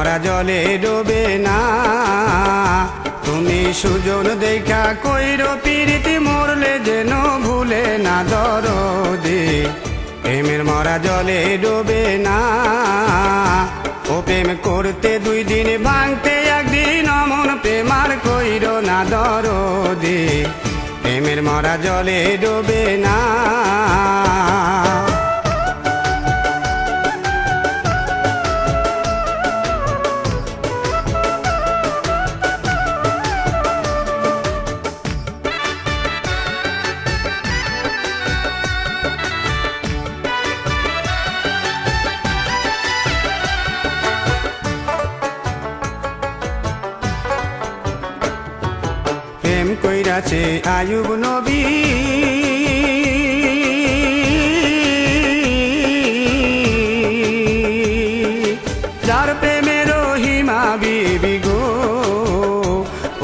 মরা জলে ডোবে না। তুমি সুজন দেখা কইরো প্রীতি মরলে যেন ভুলে না দরদি। প্রেমের মরা জলে ডোবে না। ও প্রেম করতে 2 দিন ভাঙতে 1 দিন অমন প্রেমার কইরো না দরদি। প্রেমের মরা জলে ডোবে না। প্রেম কইরাছে আয়ুব নবী, যার প্রেমে রহিমা বিবি গো।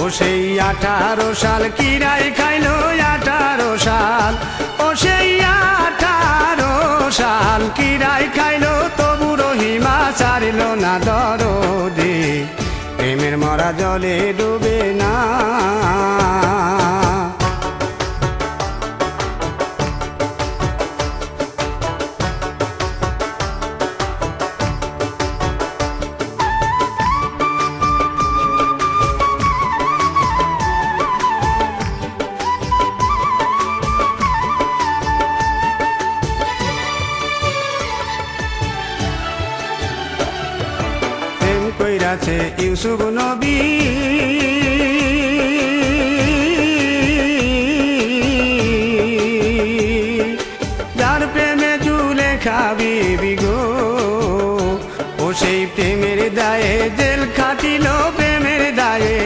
ও সেই 18 সাল কিরাই খাইলো 18 সাল। ও সেই 18 সাল কিরাই খাইলো তবু রহিমা ছাড়িল না দরদি। প্রেমের মরা জলে ডুবে না। প্রেম কইরাছে ইউসুফ নবী, যার প্রেমে জুলেখা বিবি গো। ও সেই প্রেমের দায়ে জেল খাটিল প্রেমের দায়ে।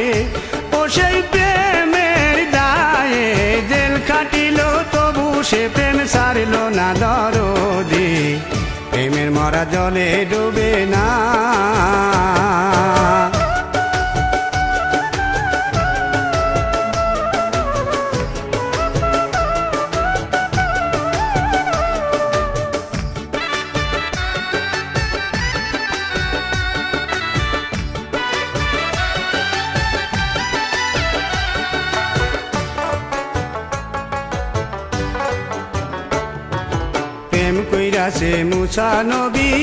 ও সেই প্রেমের দায়ে জেল খাটিল তবু সে প্রেম ছাড়িল না দরদি। প্রেমের মরা জলে ডুবে না। প্রেম কইরাছে মুসা নবী,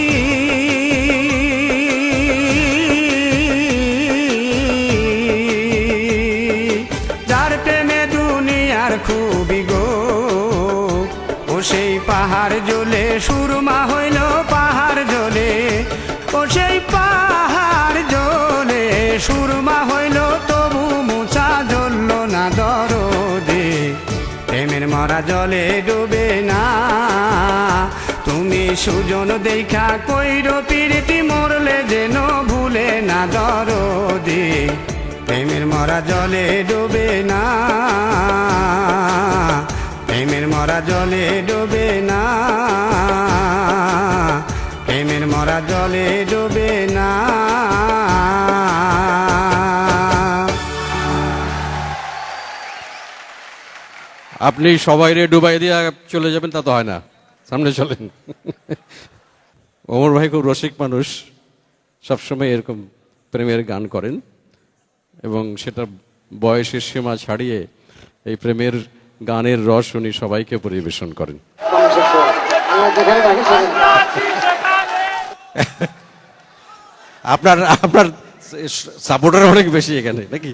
যার প্রেমে দুনিয়ার খুবই গো। ও সেই পাহাড় জ্বলে সুরমা হইল পাহাড় জ্বলে। ও সেই পাহাড় জ্বলে সুরমা হইল তবু মুসা জ্বলল না দরদি। প্রেমের মরা জলে ডুবে না। তুমি সুজন দেখা কইরো প্রীতি মরলে যেন ভুলে না দরদি। প্রেমের মরা জলে ডুবে না। প্রেমের মরা জলে ডুবে না। প্রেমের মরা জলে ডুবে না। আপনি সবাইরে ডুবাই দিয়ে চলে যাবেন তা তো হয় না, সামনে চলেন। ওমর ভাই খুব রসিক মানুষ, সবসময় এরকম প্রেমের গান করেন এবং সেটা বয়সের সীমা ছাড়িয়ে এই প্রেমের গানের রস উনি সবাইকে পরিবেশন করেন। আপনার আপনার সাপোর্টার অনেক বেশি এখানে নাকি?